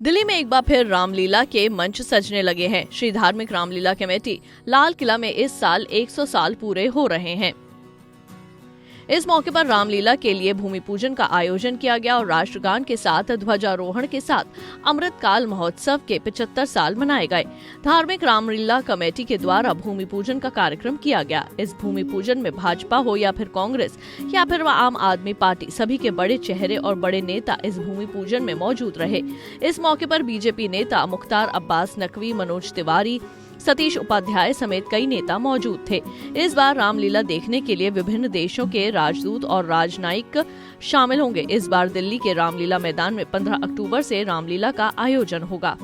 दिल्ली में एक बार फिर रामलीला के मंच सजने लगे हैं। श्री धार्मिक रामलीला कमेटी लाल किला में इस साल 100 साल पूरे हो रहे हैं। इस मौके पर रामलीला के लिए भूमि पूजन का आयोजन किया गया और राष्ट्रगान के साथ ध्वजारोहण के साथ अमृतकाल महोत्सव के 75 साल मनाए गए। धार्मिक रामलीला कमेटी के द्वारा भूमि पूजन का कार्यक्रम किया गया। इस भूमि पूजन में भाजपा हो या फिर कांग्रेस या फिर आम आदमी पार्टी, सभी के बड़े चेहरे और बड़े नेता इस भूमि पूजन में मौजूद रहे। इस मौके पर बीजेपी नेता मुख्तार अब्बास नकवी, मनोज तिवारी, सतीश उपाध्याय समेत कई नेता मौजूद थे। इस बार रामलीला देखने के लिए विभिन्न देशों के राजदूत और राजनयिक शामिल होंगे। इस बार दिल्ली के रामलीला मैदान में 15 अक्टूबर से रामलीला का आयोजन होगा।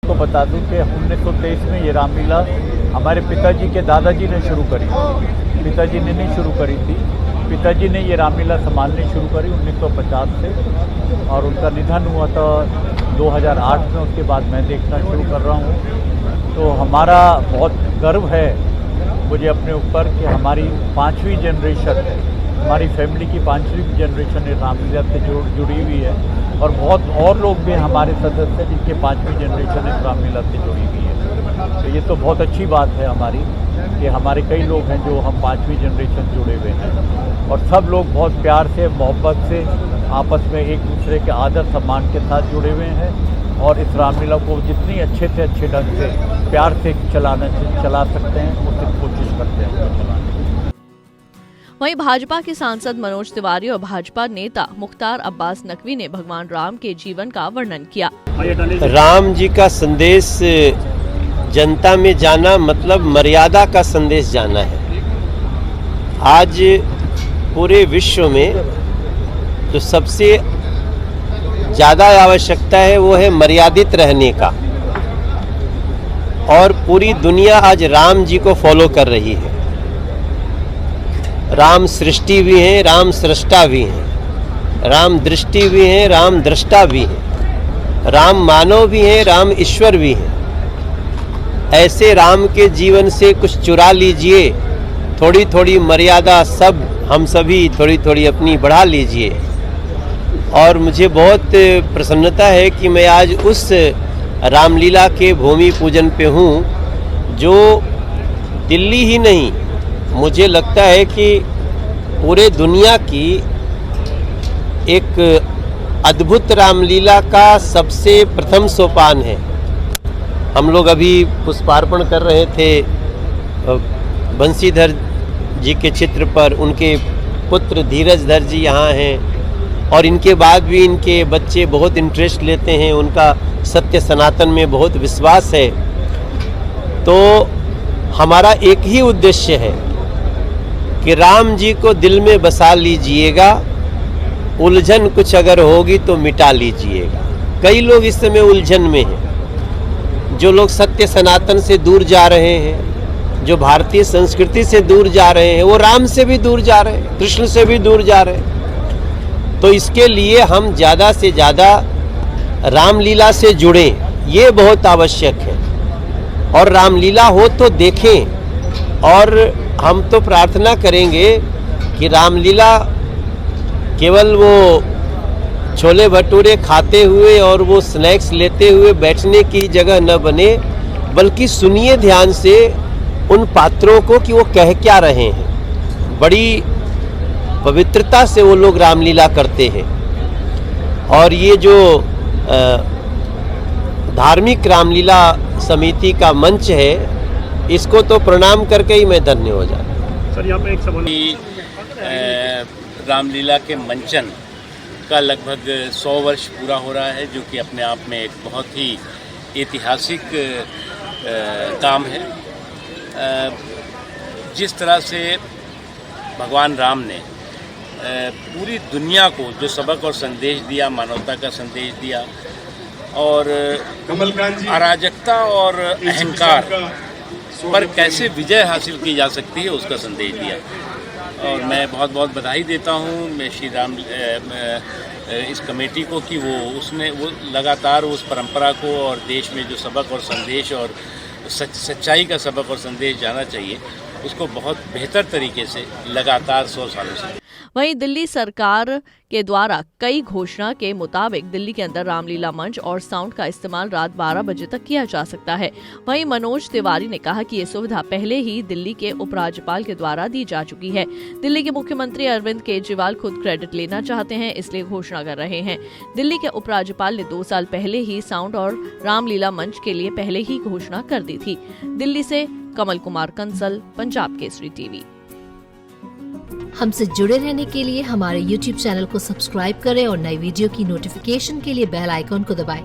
तो बता दूं कि 1923 में ये रामलीला हमारे पिताजी के दादाजी ने शुरू करी। पिताजी ने नहीं शुरू करी थी, पिताजी ने ये रामलीला संभालनी शुरू करी 1950 से, और उनका निधन हुआ था 2008 में। उसके बाद मैं देखना शुरू कर रहा हूँ। तो हमारा बहुत गर्व है मुझे अपने ऊपर कि हमारी 5वीं जनरेशन, हमारी फैमिली की 5वीं जनरेशन इस रामलीला से जुड़ी हुई है, और बहुत और लोग भी हमारे सदस्य जिनके 5वीं जनरेशन इस रामलीला से जुड़ी हुई है। तो ये तो बहुत अच्छी बात है हमारी कि हमारे कई लोग हैं जो हम 5वीं जनरेशन जुड़े हुए हैं, और सब लोग बहुत प्यार से, मोहब्बत से आपस में एक दूसरे के आदर सम्मान के साथ जुड़े हुए हैं, और इस रामलीला को जितनी अच्छे से अच्छे ढंग से प्यार से चला सकते हैं उसकी कोशिश करते हैं। वहीं भाजपा के सांसद मनोज तिवारी और भाजपा नेता मुख्तार अब्बास नकवी ने भगवान राम के जीवन का वर्णन किया। राम जी का संदेश जनता में जाना मतलब मर्यादा का संदेश जाना है। आज पूरे विश्व में जो सबसे ज़्यादा आवश्यकता है वो है मर्यादित रहने का, और पूरी दुनिया आज राम जी को फॉलो कर रही है। राम सृष्टि भी हैं, राम सृष्टा भी हैं, राम दृष्टि भी हैं, राम दृष्टा भी हैं, राम मानव भी हैं, राम ईश्वर भी हैं। ऐसे राम के जीवन से कुछ चुरा लीजिए, थोड़ी थोड़ी मर्यादा सब हम सभी थोड़ी थोड़ी अपनी बढ़ा लीजिए। और मुझे बहुत प्रसन्नता है कि मैं आज उस रामलीला के भूमि पूजन पे हूँ, जो दिल्ली ही नहीं, मुझे लगता है कि पूरे दुनिया की एक अद्भुत रामलीला का सबसे प्रथम सोपान है। हम लोग अभी पुष्पार्पण कर रहे थे बंशीधर जी के चित्र पर। उनके पुत्र धीरजधर जी यहाँ हैं, और इनके बाद भी इनके बच्चे बहुत इंटरेस्ट लेते हैं, उनका सत्य सनातन में बहुत विश्वास है। तो हमारा एक ही उद्देश्य है कि राम जी को दिल में बसा लीजिएगा, उलझन कुछ अगर होगी तो मिटा लीजिएगा। कई लोग इस समय उलझन में हैं, जो लोग सत्य सनातन से दूर जा रहे हैं, जो भारतीय संस्कृति से दूर जा रहे हैं, वो राम से भी दूर जा रहे हैं, कृष्ण से भी दूर जा रहे हैं। तो इसके लिए हम ज़्यादा से ज़्यादा रामलीला से जुड़ें, ये बहुत आवश्यक है। और रामलीला हो तो देखें, और हम तो प्रार्थना करेंगे कि रामलीला केवल वो छोले भटूरे खाते हुए और वो स्नैक्स लेते हुए बैठने की जगह न बने, बल्कि सुनिए ध्यान से उन पात्रों को कि वो कह क्या रहे हैं। बड़ी पवित्रता से वो लोग रामलीला करते हैं। और ये जो धार्मिक रामलीला समिति का मंच है, इसको तो प्रणाम करके ही मैं धन्य हो जाता। सर, यहाँ पे एक सवाल, रामलीला के मंचन का लगभग 100 वर्ष पूरा हो रहा है, जो कि अपने आप में एक बहुत ही ऐतिहासिक काम है। जिस तरह से भगवान राम ने पूरी दुनिया को जो सबक और संदेश दिया, मानवता का संदेश दिया, और अराजकता और अहंकार पर कैसे विजय हासिल की जा सकती है उसका संदेश दिया। और मैं बहुत बहुत बधाई देता हूँ मैं श्री राम इस कमेटी को कि वो लगातार उस परंपरा को, और देश में जो सबक और संदेश और सच्चाई का सबक और संदेश जाना चाहिए, उसको बहुत बेहतर तरीके से लगातार 100 सालों से वहीं दिल्ली सरकार के द्वारा कई घोषणा के मुताबिक दिल्ली के अंदर रामलीला मंच और साउंड का इस्तेमाल रात 12 बजे तक किया जा सकता है। वहीं मनोज तिवारी ने कहा कि ये सुविधा पहले ही दिल्ली के उपराज्यपाल के द्वारा दी जा चुकी है। दिल्ली के मुख्यमंत्री अरविंद केजरीवाल खुद क्रेडिट लेना चाहते हैं, इसलिए घोषणा कर रहे हैं। दिल्ली के उपराज्यपाल ने 2 साल पहले ही साउंड और रामलीला मंच के लिए पहले ही घोषणा कर दी थी। दिल्ली से कमल कुमार कंसल, पंजाब केसरी टीवी। हमसे जुड़े रहने के लिए हमारे YouTube चैनल को सब्सक्राइब करें और नई वीडियो की नोटिफिकेशन के लिए बेल आइकॉन को दबाएं।